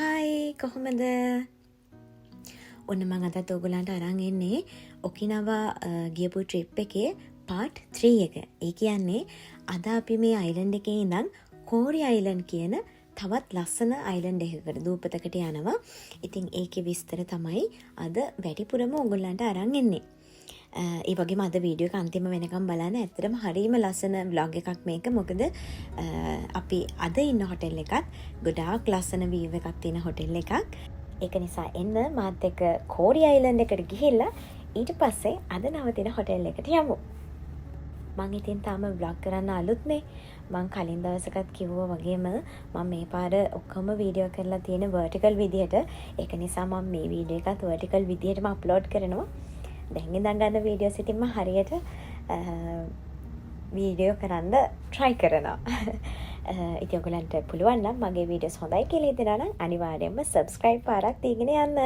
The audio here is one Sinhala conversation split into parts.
හයි කොහොමද? ඔන්න මම අදත් ඔයගලන්ට අරන් එන්නේ ඔකිනාවා ගියපු ට්‍රිප් එකේ part 3 එක. ඒ කියන්නේ අද අපි මේ අයිලන්ඩ් එකේ ඉඳන් කෝරි අයිලන්ඩ් කියන තවත් ලස්සන අයිලන්ඩ් එකකට දූපතකට යනවා. ඉතින් ඒකේ විස්තර තමයි අද වැඩිපුරම ඔයගලන්ට අරන් එන්නේ. ඒ වගේම අද වීඩියෝ එක අන්තිම වෙනකම් බලන්න. ඇත්තටම හරිම ලස්සන vlog එකක් මේක. මොකද අපි අද ඉන්න හොටෙල් එකත් ගොඩාක් ලස්සන view එකක් තියෙන හොටෙල් එකක්. ඒක නිසා එන්න මාත් එක්ක කෝරි අයිලන්ඩ් එකට ගිහිල්ලා ඊට පස්සේ අද නවතින හොටෙල් එකට යමු. මං ඉතින් තාම vlog කරන්න අලුත්නේ. මං කලින් දවසකත් කිව්වා වගේම මම මේ පාර ඔක්කොම වීඩියෝ කරලා තියෙන vertical විදියට. ඒක නිසා මම මේ වීඩියෝ එකත් vertical විදියටම අප්ලෝඩ් කරනවා. දැන් ඉඳන් ගන්න වීඩියෝ සිටින්ම හරියට වීඩියෝ කරන්න try කරනවා. ඉතින් ඔයගලන්ට පුළුවන් නම් මගේ වීඩියෝස් හොඳයි කියලා හිතනවා නම් අනිවාර්යයෙන්ම subscribe පාරක් දීගෙන යන්න.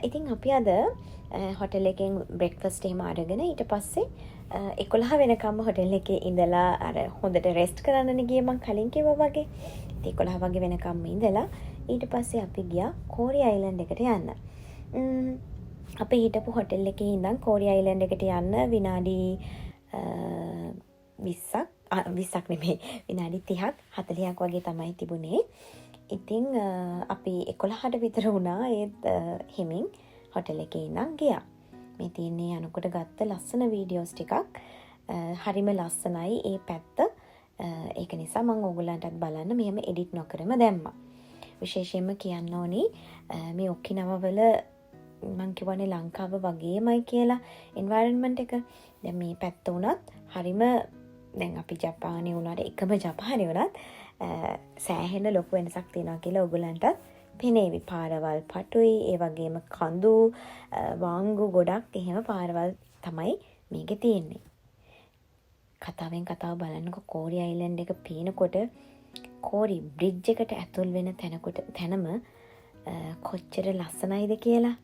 ඉතින් අපි අද හොටෙල් එකෙන් breakfast එහෙම අරගෙන ඊට පස්සේ 11 වෙනකම්ම හොටෙල් එකේ ඉඳලා අර හොඳට rest කරන්නනේ ගියේ මං කලින් කිව්වා වගේ. ඉතින් 11 වගේ වෙනකම්ම ඉඳලා ඊට පස්සේ අපි ගියා කෝරි අයිලන්ඩ් එකට යන්න. අපි හිටපු හොටෙල් එකේ ඉඳන් කෝරි අයිලන්ඩ් එකට යන්න විනාඩි 20ක් නෙමෙයි විනාඩි 30ක් 40ක් වගේ තමයි තිබුණේ. ඉතින් අපි 11ට විතර වුණා ඒත් හිමින් හොටෙල් එකේ ඉඳන් ගියා. මේ තියෙන්නේ යනකොට ගත්ත ලස්සන වීඩියෝස් ටිකක්. හරිම ලස්සනයි ඒ පැත්ත. ඒක නිසා මම ඕගොල්ලන්ටත් බලන්න මෙහෙම එඩිට් නොකරම දැම්මා. විශේෂයෙන්ම කියන්න ඕනි මේ ඔකිනාවා වල මං කියවනේ ලංකාව වගේමයි කියලා එන්වයරන්මන්ට් එක. දැන් මේ පැත්ත උනත් හරිම දැන් අපි ජපානයේ උනාට එකම ජපානයේ උනත් සෑහෙන ලොකු වෙනසක් තියෙනවා කියලා ඔයගලන්ටත් පෙනේවි. පාරවල් පටුයි, ඒ වගේම කඳු වාංගු ගොඩක් එහෙම පාරවල් තමයි මේකේ තියෙන්නේ. කතාවෙන් කතාව බලන්නකො කෝරි අයිලන්ඩ් එක පේනකොට කෝරි බ්‍රිජ් එකට ඇතුල් වෙන තැනම කොච්චර ලස්සනයිද කියලා.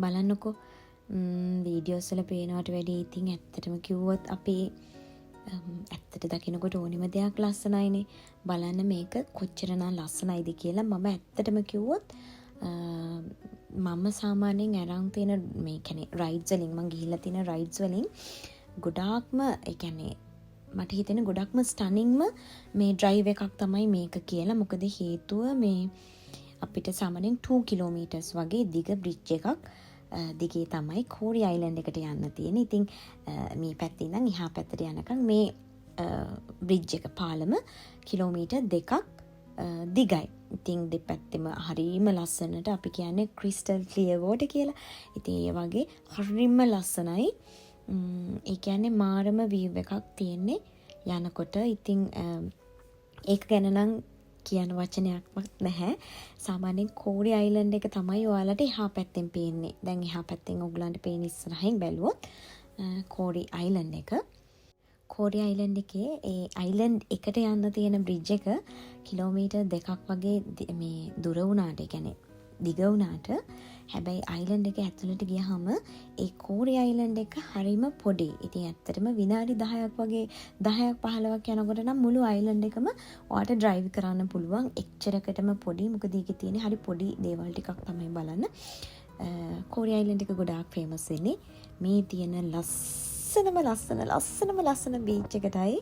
බලන්නකො වීඩියෝස් වල පේනවට වැඩිය ඉතින් ඇත්තටම කිව්වොත් අපි ඇත්තට දකින්නකොට ඕනිම දෙයක් ලස්සනයිනේ. බලන්න මේක කොච්චරනම් ලස්සනයිද කියලා. මම ඇත්තටම කිව්වොත් මම සාමාන්‍යයෙන් අරන් තියෙන මේ කියන්නේ රයිඩ්ස් වලින් මම ගිහිල්ලා තියෙන රයිඩ්ස් වලින් ගොඩාක්ම ඒ කියන්නේ මට හිතෙන ගොඩක්ම ස්ටනින්ග්ම මේ ඩ්‍රයිව් එකක් තමයි මේක කියලා. මොකද හේතුව මේ අපිට සාමාන්‍යයෙන් 2 කිලෝමීටර්ස් වගේ දිග බ්‍රිජ් එකක් දිගේ තමයි කෝරි අයිලන්ඩ් එකට යන්න තියෙන්නේ. ඉතින් මේ පැත්තේ ඉඳන් එහා පැත්තට යනකම් මේ බ්‍රිජ් එක පාලම කිලෝමීටර් 2ක් දිගයි. ඉතින් දෙපැත්තෙම හරිම ලස්සනට අපි කියන්නේ ක්‍රිස්ටල් ක්ලියර් වෝටර් කියලා. ඉතින් ඒ වගේ හරිම ලස්සනයි. ඒ කියන්නේ මාරම view එකක් තියෙන්නේ යනකොට. ඉතින් ඒක ගැන නම් කියන වචනයක්වත් නැහැ. සාමාන්‍යයෙන් කෝරි අයිලන්ඩ් එක තමයි ඔයාලට එහා පැත්තෙන් පේන්නේ. දැන් එහා පැත්තෙන් ඔයගලන්ට පේන ඉස්සරහින් බැලුවොත් කෝරි අයිලන්ඩ් එක. කෝරි අයිලන්ඩ් එකේ ඒ අයිලන්ඩ් එකට යන්න තියෙන බ්‍රිජ් එක කිලෝමීටර් 2ක් වගේ මේ දුර වුණාට, ඒ කියන්නේ දිග වුණාට, හැබැයි අයිලන්ඩ් එක ඇතුළට ගියාම ඒ කෝරි අයිලන්ඩ් එක හරිම පොඩි. ඉතින් ඇත්තටම විනාඩි 10ක් වගේ 10ක් 15ක් යනකොට නම් මුළු අයිලන්ඩ් එකම ඔයාට ඩ්‍රයිව් කරන්න පුළුවන්. එච්චරකටම පොඩි. මොකද ඒකේ තියෙන හරි පොඩි දේවල් ටිකක් තමයි බලන්න. කෝරි අයිලන්ඩ් එක ගොඩාක් ෆේමස් වෙන්නේ මේ තියෙන ලස්සනම බීච් එකටයි.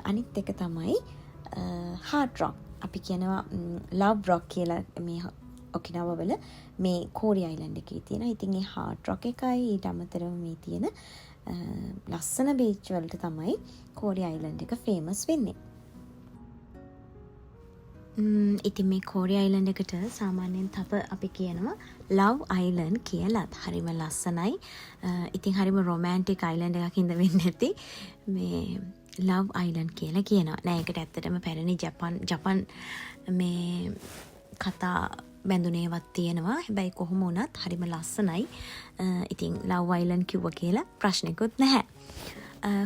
අනිත් එක තමයි හાર્ඩ් රොක්. අපි කියනවා ලව් රොක් කියලා මේ ඔකිනාවා වල මේ කෝරි අයිලන්ඩ් එකේ තියෙන. ඉතින් ඒ හાર્ඩ් රොක් එකයි ඊට අමතරව මේ තියෙන ලස්සන බීච් වලට තමයි කෝරි අයිලන්ඩ් එක ෆේමස් වෙන්නේ. ඉතින් මේ කෝරි අයිලන්ඩ් එකට සාමාන්‍යයෙන් අපි කියනවා ලව් අයිලන්ඩ් කියලා. හරිම ලස්සනයි. ඉතින් හරිම රොමැන්ටික් අයිලන්ඩ් එකක් ඉඳ වෙන්නේ නැති මේ ලව් අයිලන්ඩ් කියලා කියනවා. නෑ ඒකට ඇත්තටම පැරණි ජපන් මේ කතා බැඳුනේවත් තියෙනවා. හැබැයි කොහොම වුණත් හරිම ලස්සනයි. ඉතින් ලව් අයිලන්ඩ් කිව්වා කියලා ප්‍රශ්නකුත් නැහැ.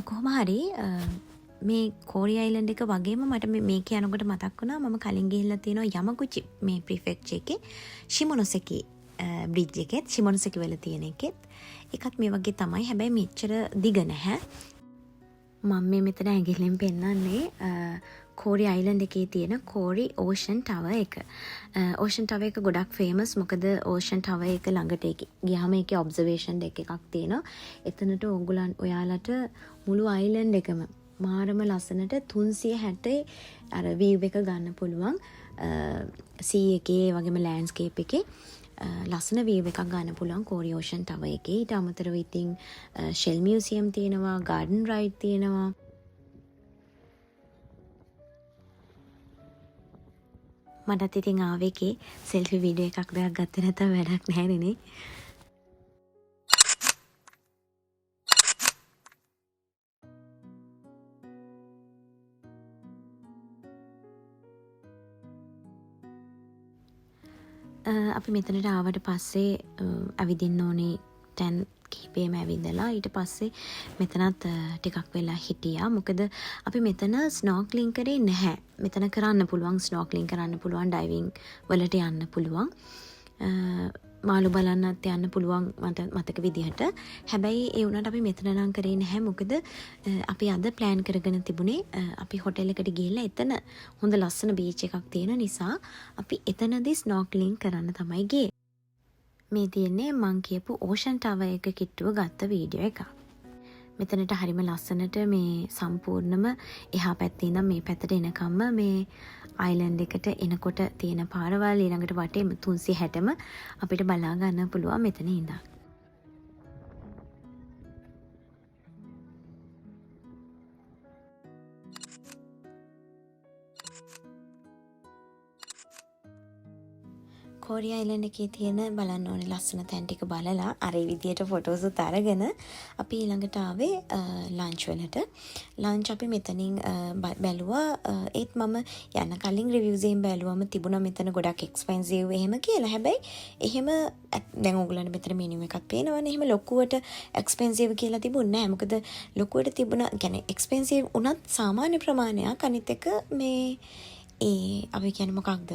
කොහොම හරි මේ කෝරි අයිලන්ඩ් එක වගේම මට මේක යනකොට මතක් වුණා මම කලින් ගිහිල්ලා තියෙනවා යමගුචි මේ ප්‍රිෆෙක්චර් එකේ ශිමොනොසෙකි බ්‍රිජ් එකෙත් ශිමොනොසෙකි වල තියෙන එකෙත් එකත් මේ වගේ තමයි. හැබැයි මෙච්චර දිග නැහැ. මම මේ මෙතන ඇඟිල්ලෙන් පෙන්නන්නේ කෝරි අයිලන්ඩ් එකේ තියෙන කෝරි ඕෂන් ටවර් එක. ඕෂන් ටවර් එක ගොඩක් ෆේමස්. මොකද ඕෂන් ටවර් එක ළඟට ගියාම ඒකේ ඔබ්සර්වේෂන් ඩෙක් එකක් තියෙනවා. එතනට ඔයාලට මුළු අයිලන්ඩ් එකම මාරම ලස්සනට 360 අර view එක ගන්න පුළුවන්. sea එකේ වගේම landscape එකේ ලස්සන view එකක් ගන්න පුළුවන් කෝරි ඕෂන් ටවර් එකේ. ඊට අමතරව ඉතින් ෂෙල් මියුසියම් තියෙනවා, garden ride තියෙනවා. මටත් ඉතින් ආවේ එකේ සෙල්ෆි වීඩියෝ එකක් දෙයක් ගත්තේ නැත්නම් වැඩක් නැහැ නේ. අපි මෙතනට ආවට පස්සේ ඇවිදින්න ඕනේ තැන් කිහිපෙම ඇවිදලා ඊට පස්සේ මෙතනත් ටිකක් වෙලා හිටියා. මොකද අපි මෙතන ස්නෝක්ලින් කරේ නැහැ. මෙතන කරන්න පුළුවන් ස්නෝක්ලින් කරන්න පුළුවන්, ඩයිවිං වලට යන්න පුළුවන්, මාළු බලන්නත් යන්න පුළුවන් මට මතක විදිහට. හැබැයි ඒ වුණාට අපි මෙතන නම් කරේ නැහැ. මොකද අපි අද ප්ලෑන් කරගෙන තිබුණේ අපි හොටෙල් එකට ගිහිල්ලා එතන හොඳ ලස්සන බීච් එකක් තියෙන නිසා අපි එතනදී ස්නෝක්ලින් කරන්න තමයි ගියේ. මේ තියෙන්නේ මං කියපු ඕෂන් ටවර් එක කිට්ටුව ගත්ත වීඩියෝ එකක්. මෙතනට හරිම ලස්සනට මේ සම්පූර්ණම එහා පැත්තේ ඉඳන් මේ පැත්තට එනකම්ම මේ අයිලන්ඩ් එකට එනකොට තියෙන පාරවල් ඊළඟට වටේ 360ම අපිට බලා ගන්න පුළුවන් මෙතන ඉඳන්. කෝරි අයිලන්ඩ් එකේ තියෙන බලන්න ඕනේ ලස්සන තැන් ටික බලලා අර විදියට ෆොටෝස් උත් අරගෙන අපි ඊළඟට ආවේ ලන්ච් වලට. ලන්ච් අපි මෙතනින් බැලුවා. ඒත් මම යන කලින් රිවිව්ස් එකෙන් බැලුවම තිබුණා මෙතන ගොඩක් එක්ස්පෙන්සිව් එහෙම කියලා. හැබැයි එහෙම දැන් ඕගොල්ලන්ට මෙතන මෙනු එකක් පේනවනේ. එහෙම ලොකුවට එක්ස්පෙන්සිව් කියලා තිබුණේ නැහැ. මොකද ලොකුවට තිබුණා කියන්නේ එක්ස්පෙන්සිව් උනත් සාමාන්‍ය ප්‍රමාණයක්. අනිත් එක මේ අපි කියන්නේ මොකක්ද?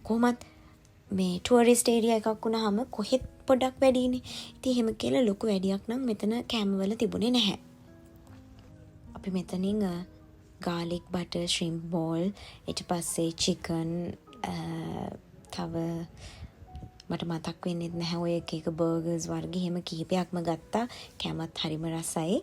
කොහොමත් මේ ටුවරිස්ට් ඒරියා එකක් වුණාම කොහෙත් පොඩක් වැඩිනේ. ඉතින් එහෙම කියලා ලොකු වැඩියක් නම් මෙතන කැම වල තිබුණේ නැහැ. අපි මෙතනින් garlic butter shrimp ball ඊට පස්සේ chicken තව මට මතක් වෙන්නේ නැහැ ඔය එක එක බර්ගර්ස් වර්ග එහෙම කීපයක්ම ගත්තා. කැමත් හරිම රසයි.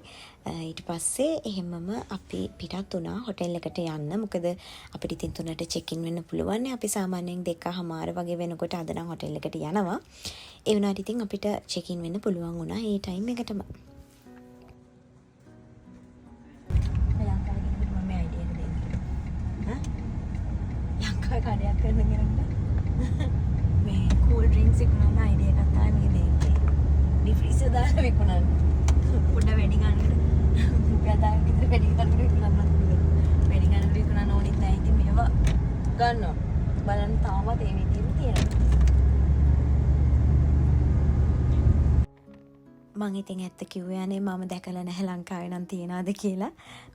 ඊට පස්සේ එහෙමම අපි පිටත් වුණා හොටෙල් එකට යන්න. මොකද අපිට ඉතින් 3ට චෙක් ඉන් වෙන්න පුළුවන්. අපි සාමාන්‍යයෙන් 2:00 වගේ වෙනකොට අද නම් හොටෙල් එකට යනවා. ඒ වුණාට ඉතින් අපිට චෙක් ඉන් වෙන්න පුළුවන් වුණා ඒ ටයිම් එකටම. ලංකාවේ කඩයක් කරගෙන මේ කූල් ඩ්‍රින්ක්ස් විකුණන අයිඩියා එකක් තමයි මේ දෙන්නේ. ඩිෆ්‍රීසර් දාලා විකුණන. පොඩ වැඩි ගන්නට ප්‍රදාය විතර වැඩි ගන්නට විකුණන්න පුළුවන්. වැඩි ගන්නට විකුණන්න ඕනෙත් නැහැ. ඉතින් මේවා ගන්නවා. බලන්න තාමත් ඒ විදිහට තියෙනවා. මං ඉතින් ඇත්ත කිව්වේ මම දැකලා නැහැ ලංකාවේ නම් තියනවාද කියලා.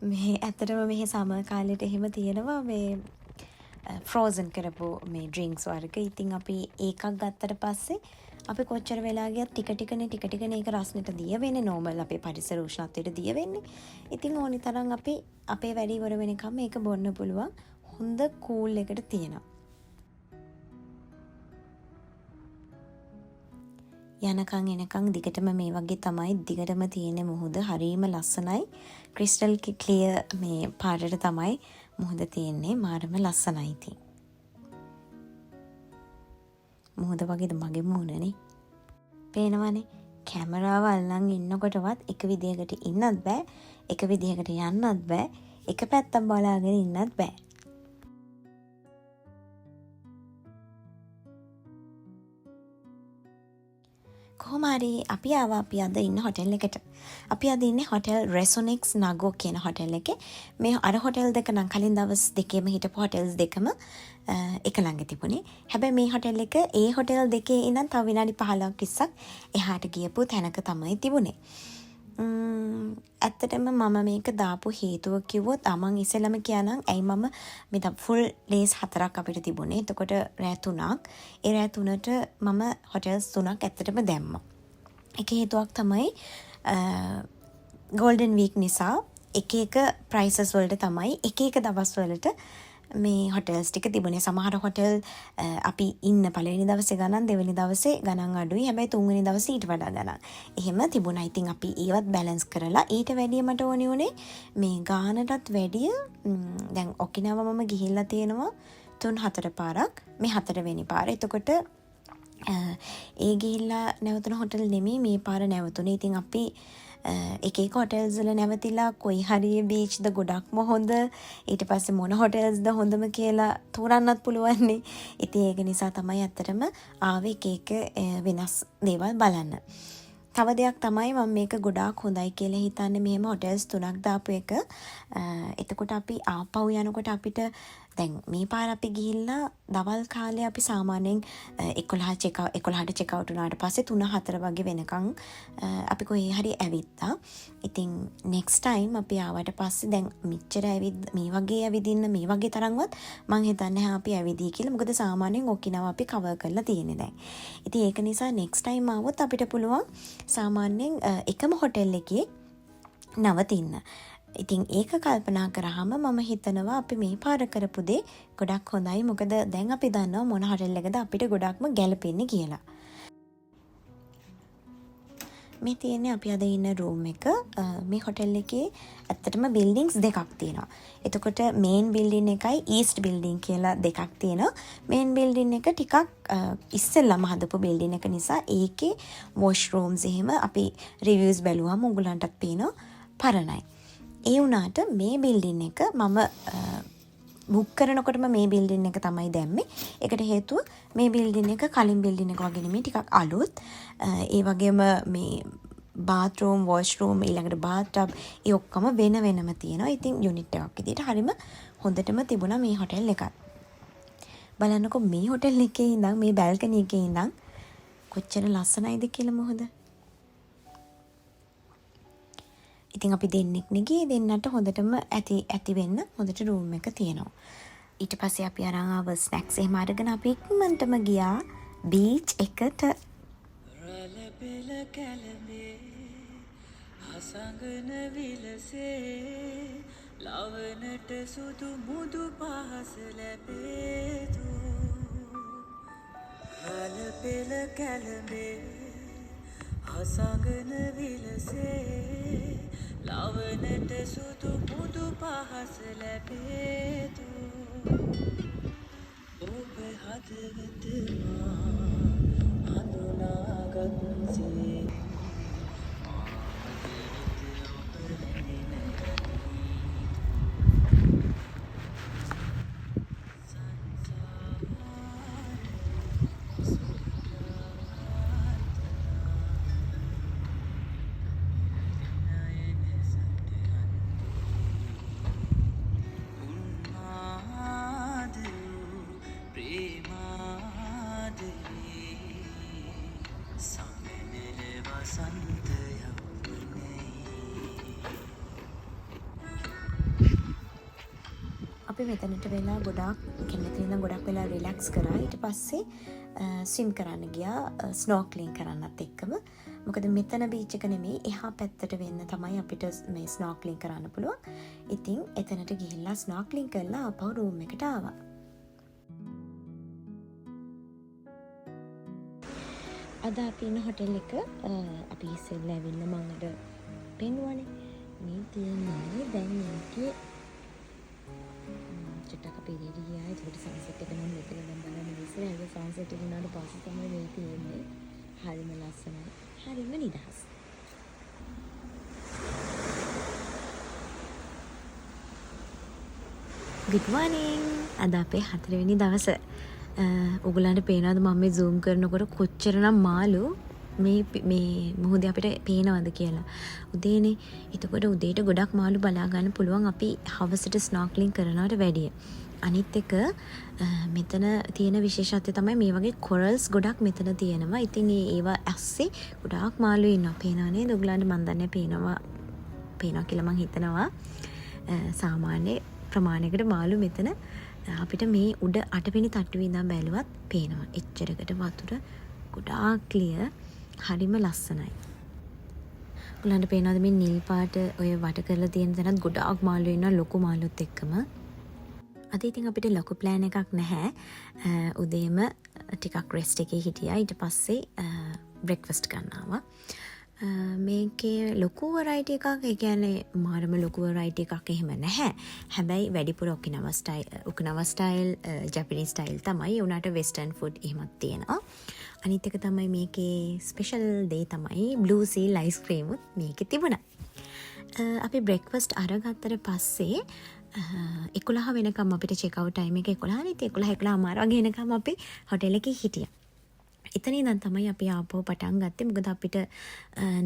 මේ ඇත්තටම මෙහි සමර් කාලෙට එහෙම තියෙනවා මේ ෆ්‍රෝසන් කරපු මේ ඩ්‍රින්ක්ස් වර්ග. ඉතින් අපි ඒකක් ගත්තට පස්සේ අපි කොච්චර වෙලා ගියත් ටික ටිකනේ ඒක රස්නෙට දිය වෙන්නේ. නෝමල් අපේ පරිසර උෂ්ණත්වයට දිය වෙන්නේ. ඉතින් ඕනි තරම් අපි අපේ වැඩ ඉවර වෙනකම් මේක බොන්න පුළුවන්. හොඳ කූල් එකට තියෙනවා. යනකම් එනකම් දිගටම මේ වගේ තමයි දිගටම තියෙන මුහුද. හරීම ලස්සනයි. ක්‍රිස්ටල් ක්ලියර් මේ පාටට තමයි මුහුද තියෙන්නේ. මාරම ලස්සනයි ඉතින්. මුහුද වගේද මගේ මුහුණනේ. පේනවනේ. කැමරාව අල්ලන් ඉන්නකොටවත් එක විදියකට ඉන්නත් බෑ. එක විදියකට යන්නත් බෑ. එක පැත්තක් බලාගෙන ඉන්නත් බෑ. කොහොම හරි අපි ආවා අපි අද ඉන්න හොටෙල් එකට. අපි අද ඉන්නේ හොටෙල් රෙසොනෙක්ස් නගෝ කියන හොටෙල් එකේ. මේ අර හොටෙල් දෙක නම් කලින් දවස් දෙකේම හිටපු හොටෙල්ස් දෙකම එක ළඟ තිබුණේ. හැබැයි මේ හොටෙල් එක ඒ හොටෙල් දෙකේ ඉඳන් තව විනාඩි 15ක් 20ක් එහාට ගියපු තැනක තමයි තිබුණේ. ඇත්තටම මම මේක දාපු හේතුව කිව්වොත් මං ඉස්සෙල්ලම කියනනම් ඇයි මම මේ ෆුල් ඩේස් 4ක් අපිට තිබුණේ. එතකොට රෑ 3ක්. ඒ රෑ 3ට මම හොටෙල්ස් 3ක් ඇත්තටම දැම්මා. එක හේතුවක් තමයි ගෝල්ඩන් වීක් නිසා එක ප්‍රයිසස් වලට තමයි එක දවස් වලට මේ හොටෙල්ස් ටික තිබුණේ. සමහර හොටෙල් අපි ඉන්න පළවෙනි දවසේ ගණන්, දෙවෙනි දවසේ ගණන් අඩුයි. හැබැයි තුන්වෙනි දවසේ ඊට වඩා ගණන්. එහෙම තිබුණා. ඉතින් අපි ඒවත් බැලන්ස් කරලා ඊට වැඩිය මට ඕනේ උනේ මේ ගානටත් වැඩිය දැන් ඔකිනාව මම ගිහිල්ලා තියෙනවා 3-4 පාරක්. මේ 4 වෙනි පාර. එතකොට ඒ ගිහිල්ලා නැවතුන හොටෙල් නෙමෙයි මේ පාර නැවතුනේ. ඉතින් අපි එක හොටෙල්ස් වල නැවතිලා කොයි හරි බීච්ද ගොඩක්ම හොඳ, ඊට පස්සේ මොන හොටෙල්ස්ද හොඳම කියලා තෝරන්නත් පුළුවන් නේ. ඉතින් ඒක නිසා තමයි අත්‍තරම ආවේ එක වෙනස් දේවල් බලන්න. තව දෙයක් තමයි මම මේක ගොඩාක් හොඳයි කියලා හිතන්නේ මෙහෙම හොටෙල්ස් 3ක් දාපු එක. එතකොට අපි ආපහු යනකොට අපිට දැන් මේ පාර අපි ගිහිල්ලා දවල් කාලේ අපි සාමාන්‍යයෙන් 11ට චෙක් අවුට් වුණාට පස්සේ 3-4 වගේ වෙනකන් අපි කොහේ හරි ඇවිත්තා. ඉතින් next time අපි ආවට පස්සේ දැන් මෙච්චර මේ වගේ ඇවිදින්න මේ වගේ තරම්වත් මං හිතන්නේ අපි ඇවිදී කියලා. මොකද සාමාන්‍යයෙන් ඔකිනාව අපි කවර් කරලා තියෙන්නේ දැන්. ඉතින් ඒක නිසා next time ආවොත් අපිට පුළුවන් සාමාන්‍යයෙන් එකම හොටෙල් එකේ නවතින්න. ඉතින් ඒක කල්පනා කරාම මම හිතනවා අපි මේ පාර කරපු දේ ගොඩක් හොඳයි. මොකද දැන් අපි දන්නවා මොන හොටෙල් එකද අපිට ගොඩක්ම ගැලපෙන්නේ කියලා. මේ තියෙන්නේ අපි අද ඉන්න රූම් එක. මේ හොටෙල් එකේ ඇත්තටම බිල්ඩින්ග්ස් දෙකක් තියෙනවා. එතකොට මේන් බිල්ඩින් එකයි ඊස්ට් බිල්ඩින් කියලා දෙකක් තියෙනවා. මේන් බිල්ඩින් එක ටිකක් ඉස්සෙල්ලාම හදපු බිල්ඩින් එක නිසා ඒකේ වොෂ්රූම්ස් එහෙම අපි රිවිව්ස් බැලුවාම උගලන්ටත් පේනවා පරණයි. ඒ වුණාට මේ බිල්ඩින් එක මම බුක් කරනකොටම මේ බිල්ඩින් එක තමයි දැම්මේ. ඒකට හේතුව මේ බිල්ඩින් එක කලින් බිල්ඩින් එක වගේ නෙමෙයි, ටිකක් අලුත්. ඒ වගේම මේ බාත්රූම්, වොෂ්රූම්, ඊළඟට බාත්ටබ් ඒ ඔක්කොම වෙන වෙනම තියෙනවා. ඉතින් යුනිට් එකක් විදිහට හරිම හොඳටම තිබුණා මේ හොටෙල් එකත්. බලන්නකො මේ හොටෙල් එකේ ඉඳන් මේ බැල්කනි එකේ ඉඳන් කොච්චර ලස්සනයිද කියලා මොහොද. ඉතින් අපි දෙන්නෙක් නෙගී දෙන්නට හොඳටම ඇති වෙන්න හොඳට රූම් එක තියෙනවා. ඊට පස්සේ අපි අරන් ආව ස්නැක්ස් එහෙම අරගෙන අපි ඉක්මනටම ගියා බීච් එකට. රළපෙළ කැලමේ හසඟන විලසේ ලවනට සුදු මුදු පහස ලැබේතු. රළපෙළ කැලමේ හසඟන විලසේ ලවනට සුදු මුදු පහස ලැබේතු. ඔබ හදවත හඳුනාගත්සේ අපි මෙතනට වෙලා ගොඩක් මෙතන ගොඩක් වෙලා රිලැක්ස් කරා. ඊට පස්සේ ස්විම් කරන්න ගියා ස්නෝක්ලින් කරන්නත් එක්කම. මොකද මෙතන බීච් එක නෙමෙයි එහා පැත්තට වෙන්න තමයි අපිට මේ ස්නෝක්ලින් කරන්න පුළුවන්. ඉතින් එතනට ගිහිල්ලා ස්නෝක්ලින් කරලා ආපහු රූම් එකට ආවා. අද අපි ඉන්න හොටෙල් එක අපි ඉස්සෙල්ලා ඇවිල්ලා මම අර පෙන්වුවානේ. මේ තියෙන්නේ දැන් මේකේ චුට්ටක් අපි එළියට ගියා. ඒකට සන්සෙට් එක නම් මෙතන දැන් බලන්න ඉස්සරහ ඒක සන්සෙට් එක උනාට පස්සේ තමයි මේ තියෙන්නේ. හරිම ලස්සනයි. හරිම නිදහස්. good morning. අද අපේ 4 වෙනි දවස. ඔයගලන්ට පේනවද මම මේ zoom කරනකොට කොච්චරනම් මාළු මේ මුහුදේ අපිට පේනවද කියලා. උදේනේ. එතකොට උදේට ගොඩක් මාළු බලා ගන්න පුළුවන් අපි හවසට ස්නෝක්ලින් කරනවට වැඩිය. අනිත් එක මෙතන තියෙන විශේෂත්වය තමයි මේ වගේ කොරල්ස් ගොඩක් මෙතන තියෙනවා. ඉතින් ඒවා ඇස්සේ ගොඩාක් මාළු ඉන්නවා. පේනවා නේද? ඔයගලන්ට මන් දන්නේ පේනවා කියලා මං හිතනවා. සාමාන්‍ය ප්‍රමාණයකට මාළු මෙතන අපිට මේ උඩ 8 වෙනි තට්ටුවේ ඉඳන් බැලුවත් පේනවා. එච්චරකට වතුර ගොඩාක් ක්ලියර්. හරිම ලස්සනයි. ඔයගලන්ට පේනවද මේ නිල් පාට ඔය වට කරලා තියෙන තැනත් ගොඩාක් මාළු ඉන්නවා ලොකු මාළුත් එක්කම. අද ඉතින් අපිට ලොකු ප්ලෑන් එකක් නැහැ. උදේම ටිකක් රෙස්ට් එකේ හිටියා. ඊට පස්සේ බ්‍රෙක්ෆාස්ට් ගන්නවා. මේකේ ලොකු වරයිටි එකක්, ඒ කියන්නේ මාරම ලොකු වරයිටි එකක් එහෙම නැහැ. හැබැයි වැඩිපුර ඔකිනාවා ස්ටයිල් ජැපනීස් ස්ටයිල් තමයි. උනාට වෙස්ටර්න් ෆුඩ් එහෙමත් තියෙනවා. අනිත් එක තමයි මේකේ ස්පෙෂල් දේ තමයි බ්ලූ සීල් අයිස්ක්‍රීම් උත් මේකේ තිබුණා. අපි බ්‍රෙක්ෆාස්ට් අරගත්තට පස්සේ 11 වෙනකම් අපිට චෙක් අවුට් ටයිම් එක 11 නේ. 11:00 වගේ වෙනකම් අපි හොටෙල් එකේ හිටියා. එතන ඉඳන් තමයි අපි ආපහු පටන් ගත්තේ. මොකද අපිට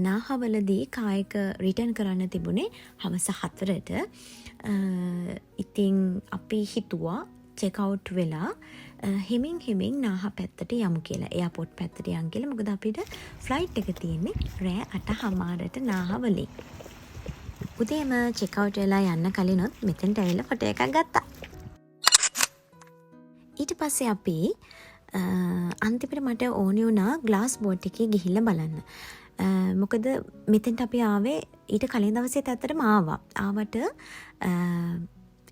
නාහවලදී කායක රිටර්න් කරන්න තිබුණේ හවස 4ට. ඉතින් අපි හිතුවා චෙක් අවුට් වෙලා හිමින් නාහ පැත්තට යමු කියලා. එයාපෝට් පැත්තට යන් කියලා. මොකද අපිට ෆ්ලයිට් එක තියෙන්නේ රෑ 8:00ට නාහවලින්. උදේම චෙක් අවුට් වෙලා යන්න කලිනුත් මෙතෙන්ට ඇවිල්ලා ෆොටෝ එකක් ගත්තා. ඊට පස්සේ අපි අන්තිමට මට ඕනි වුණා ග්ලාස් බෝට් එකේ ගිහිල්ලා බලන්න. මොකද මෙතෙන්ට අපි ආවේ ඊට කලින් දවසේත් ඇත්තටම ආවට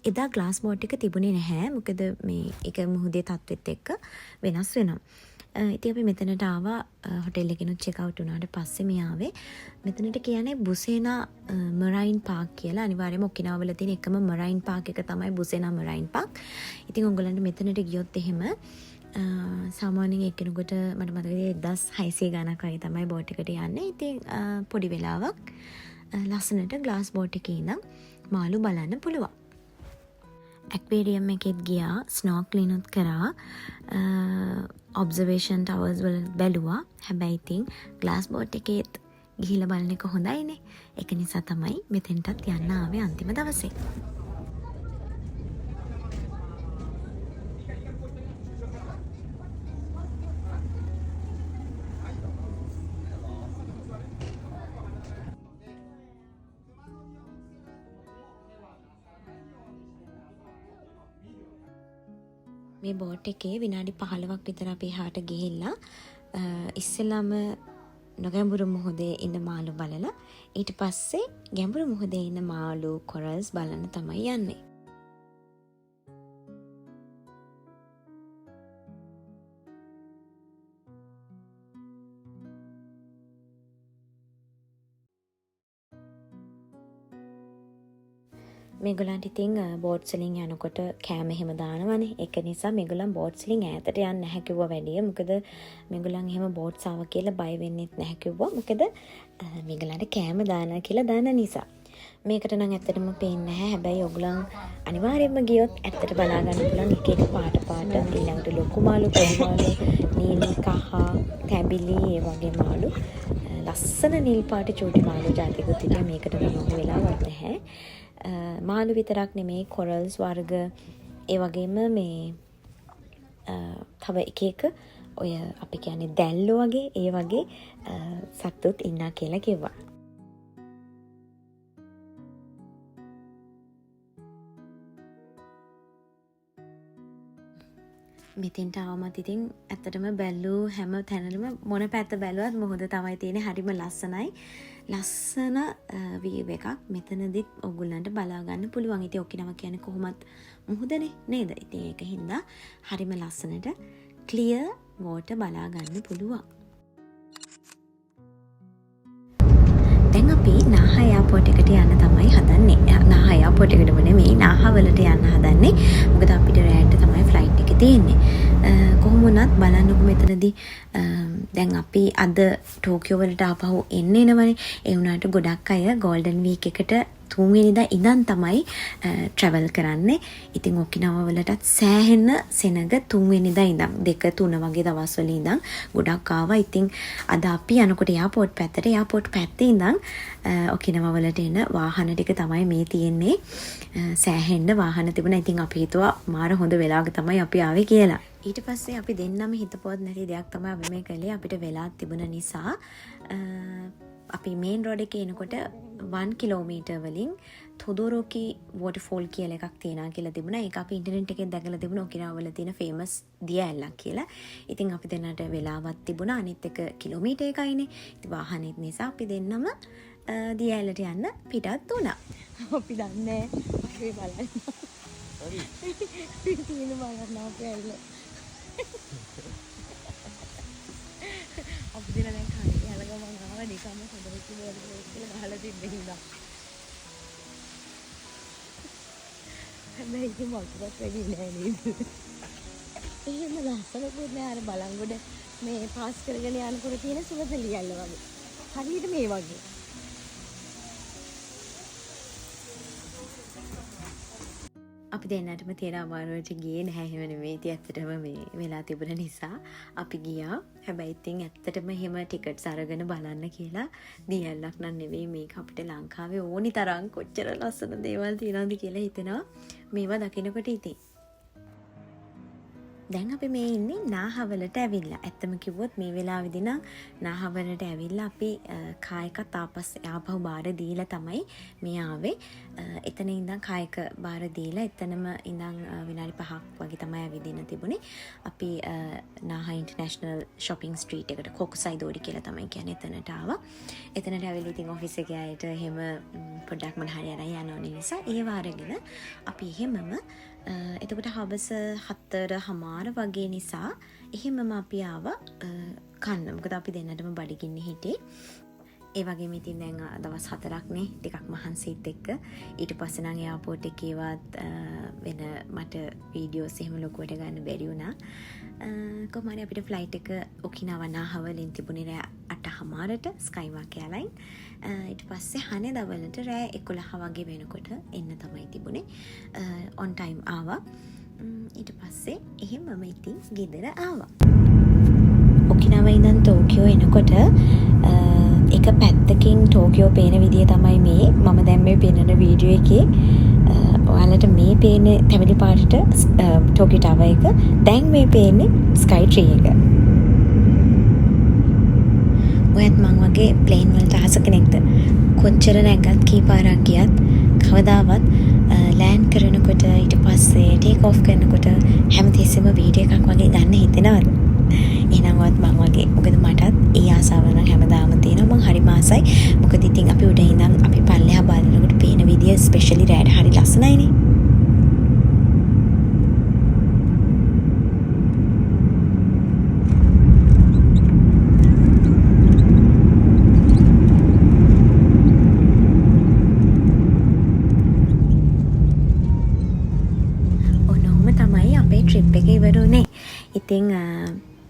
එදා ග්ලාස් බෝට් එක තිබුණේ නැහැ. මොකද මේ එක මුහුදේ තත්ත්වෙත් එක්ක වෙනස් වෙනවා. ඉතින් අපි මෙතනට ආවා හොටෙල් එකෙනුත් චෙක් අවුට් වුණාට පස්සේ මේ ආවේ. මෙතනට කියන්නේ බුසේනා මරයින් පාක් කියලා. අනිවාර්යයෙන්ම ඔකිනාවා වල තියෙන එකම මරයින් පාක් එක තමයි බුසේනා මරයින් පාක්. ඉතින් ඔයගොල්ලන්ට මෙතනට ගියොත් එහෙම සාමාන්‍යයෙන් එක්කෙනෙකුට මට මතකයි 1600 ගණක් වගේ තමයි බෝට් එකට යන්නේ. ඉතින් පොඩි වෙලාවක් ලස්සනට ග්ලාස් බෝට් එකේ ඉඳන් මාළු බලන්න පුළුවන්. ඇක්වේරියම් එකෙත් ගියා, ස්නෝක්ලින් උත් කරා, ඔබ්සර්වේෂන් ටවර්ස් වල බැලුවා. හැබැයි ඉතින් ග්ලාස් බෝට් එකේත් ගිහිල්ලා බලන එක හොඳයිනේ. ඒක නිසා තමයි මෙතෙන්ටත් යන්න ආවේ අන්තිම දවසේ. මේ බෝට් එකේ විනාඩි 15ක් විතර අපි එහාට ගිහිල්ලා ඉස්සෙල්ලාම නොගැඹුරු මුහුදේ ඉන්න මාළු බලලා ඊට පස්සේ ගැඹුරු මුහුදේ ඉන්න මාළු කොරල්ස් බලන්න තමයි යන්නේ. මේගොල්ලන්ට ඉතින් බෝට්ස් වලින් යනකොට කෑම එහෙම දානවනේ. ඒක නිසා මේගොල්ලන් බෝට්ස් වලින් ඈතට යන්න නැහැ කිව්වා වැඩිය. මොකද මේගොල්ලන් එහෙම බෝට්ස් ආව කියලා බය වෙන්නෙත් නැහැ කිව්වා. මොකද මේගොල්ලන්ට කෑම දානවා කියලා දාන නිසා. මේකට නම් ඇත්තටම පේන්නේ නැහැ. හැබැයි ඔයගොල්ලන් අනිවාර්යයෙන්ම ගියොත් ඇත්තට බලා ගන්න පුළුවන් එක එක පාට ඊළඟට ලොකු මාළු, පොඩි මාළු, නිල්, කහ, තැඹිලි ඒ වගේ මාළු. ලස්සන නිල් පාට චූටි මාළු ජාතිකුත් ඉතින් මේකට නම් වෙලාවක් නැහැ. මාළු විතරක් නෙමේ, කොරල්ස් වර්ග ඒ වගේම මේ තව එක ඔය අපි කියන්නේ දැල්ලෝ වගේ ඒ වගේ සත්තුත් ඉන්නා කියලා කිව්වා. මෙතෙන්ට ආවමත් ඉතින් ඇත්තටම බැලූ හැම තැනම මොන පැත්ත බැලුවත් මොහොත තමයි තියෙන්නේ. හරිම ලස්සනයි. ලස්සන වීව් එකක් මෙතනදිත් ඔයගොල්ලන්ට බලා ගන්න පුළුවන්. ඉතින් ඔකිනාවා කියන්නේ කොහොමත් මුහුදනේ නේද? ඉතින් ඒක හින්දා හරිම ලස්සනට ක්ලියර් වෝටර් බලා ගන්න පුළුවන්. දැන් අපි නාහ එයාපෝට් එකට යන්න තමයි හදන්නේ. නාහ එයාපෝට් එකට නෙමෙයි නාහ වලට යන්න හදන්නේ. මොකද අපිට රෑට තමයි ෆ්ලයිට් එක තියෙන්නේ. කොහොම වුණත් බලන්නකො මෙතනදී දැන් අපි අද ටෝකියෝ වලට ආපහු එන්න එනවනේ. ඒ වුණාට ගොඩක් අය ගෝල්ඩන් වීක් එකට 3 වෙනිදා ඉඳන් තමයි ට්‍රැවල් කරන්නේ. ඉතින් ඔකිනාවා වලටත් සෑහෙන සෙනග 3 වෙනිදා ඉඳන් 2 3 වගේ දවස්වල ඉඳන් ගොඩක් ආවා. ඉතින් අද අපි යනකොට එයාපෝට් පැත්තේ ඉඳන් ඔකිනාවා වලට එන වාහන ටික තමයි මේ තියෙන්නේ. සෑහෙන්න වාහන තිබුණා. ඉතින් අපි හිතුවා මාර හොඳ වෙලාවක තමයි අපි ආවේ කියලා. ඊට පස්සේ අපි දෙන්නම හිතපොත් නැති දෙයක් තමයි අපි මේ කළේ. අපිට වෙලා තිබුණ නිසා අපි මේන් රෝඩ් එකේ එනකොට 1 කිලෝමීටර් වලින් තොදොරොකි වෝටර්ෆෝල් කියලා එකක් තියෙනවා කියලා තිබුණා. ඒක අපි ඉන්ටර්නෙට් එකෙන් දැකලා තිබුණා ඔකිනාවා වල තියෙන ෆේමස් දිය ඇල්ලක් කියලා. ඉතින් අපි දෙන්නට වෙලාවක් තිබුණා. අනිත් එක කිලෝමීටර් එකයිනේ. ඉතින් වාහනේත් නිසා අපි දෙන්නම දිය ඇල්ලට යන්න පිටත් වුණා. අපි දන්නේ අපි බලන්න. හරි. තියෙන බලන්න අපි ඇල්ල. අපි දින දැන් කාලේ යලගම ආවා නිකම්ම හොඳට කියලා ගහලා තිබ්බේ හින්දා. හැබැයි ඉතින් මොකක්වත් වෙන්නේ නැහැ නේද? එහෙම ලස්සනකුත් නෑ අර බලංගොඩ මේ පාස් කරගෙන යනකොට තියෙන සුවඳලියල්ල වගේ. හරියට මේ වගේ. අපි දෙන්නටම තියෙන අමාරුවට ගියේ නැහැ එහෙම නෙමෙයි. ඉතින් ඇත්තටම මේ වෙලා තිබුණ නිසා අපි ගියා. හැබැයි ඉතින් ඇත්තටම එහෙම ටිකට්ස් අරගෙන බලන්න කියලා දියල්ලක් නම් නෙවෙයි මේක. අපිට ලංකාවේ ඕනි තරම් කොච්චර ලස්සන දේවල් තියෙනවද කියලා හිතෙනවා මේවා දකිනකොට. ඉතින් දැන් අපි මේ ඉන්නේ නාහවලට ඇවිල්ලා. ඇත්තම කිව්වොත් මේ වෙලාවේදී නම් නාහවලට ඇවිල්ලා අපි කායක ආපහු බාර දීලා තමයි මේ ආවේ. එතන ඉඳන් කායක බාර දීලා එතනම ඉඳන් විනාඩි 5ක් වගේ තමයි ඇවිදින්න තිබුණේ. අපි නාහ ඉන්ටර්නැෂනල් shopping street එකට කොකුසයිදෝඩි කියලා තමයි කියන්නේ එතනට ආවා. එතනට ඇවිල්ලා ඉතින් ඔෆිස් එකේ අයට එහෙම පොඩ්ඩක් මොන හරි අරන් යනවා නිසා ඒව අරගෙන අපි එහෙමම එතකොට හවස 4:00 වගේ නිසා එහෙමම අපි ආවා කන්න. මොකද අපි දෙන්නටම බඩගින්නේ හිටියේ. ඒ වගේම ඉතින් දැන් දවස් 4ක්නේ ටිකක් මහන්සිත් එක්ක. ඊට පස්සේ නම් එයාපෝට් එකේවත් වෙන මට වීඩියෝස් එහෙම ලොකුවට ගන්න බැරි වුණා. කොහොම හරි අපිට ෆ්ලයිට් එක ඔකිනාවා නාහවලින් තිබුණේ රෑ 8:00ට ස්කයිවාක් එයාලයින්. ඊට පස්සේ හනේ දවල්ට රෑ 11 වගේ වෙනකොට එන්න තමයි තිබුණේ. ඔන් ටයිම් ආවා. ඊට පස්සේ එහෙමම ඉතින් ගෙදර ආවා. ඔකිනාවා ඉඳන් ටෝකියෝ එනකොට එක පැත්තකින් ටෝකියෝ පේන විදිය තමයි මේ මම දැන් මේ පෙන්නන වීඩියෝ එකේ. ඔයාලට මේ පේන්නේ තැඹිලි පාටට ටෝකියෝ ටවර් එක. දැන් මේ පේන්නේ ස්කයි ට්‍රී එක. ඔයත් මං වගේ ප්ලේන් වලට ආස කෙනෙක්ද? කොච්චර නැග්ගත් කී පාරක් ගියත් කවදාවත් ලෑන්ඩ් කරනකොට ඊට පස්සේ ටේක් ඔෆ් කරනකොට හැමතිස්සෙම වීඩියෝ එකක් වගේ ගන්න හිතෙනවද? එහෙනම්වත් මං වගේ. මොකද මටත් ඒ ආසාව නම් හැමදාම තියෙනවා. මං හරිම ආසයි. මොකද ඉතින් අපි උඩ ඉඳන් අපි පල්ලෙහා බලනකොට පේන විදිය ස්පෙෂලි රෑට හරි ලස්සනයිනේ. ඔන්නෝම තමයි අපේ ට්‍රිප් එක ඉවර වුණේ. ඉතින්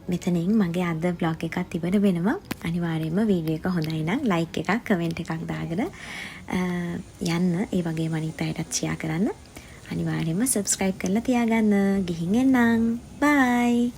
මෙතනින් මගේ අද බ්ලොග් එකත් ඉවර වෙනවා. අනිවාර්යයෙන්ම වීඩියෝ එක හොඳයි නම් ලයික් එකක් කමෙන්ට් එකක් දාගෙන යන්න. ඒ වගේම අනිත් අයටත් ෂෙයා කරන්න. අනිවාර්යයෙන්ම සබ්ස්ක්‍රයිබ් කරලා තියාගන්න. ගිහින් එන්නම්. බයි.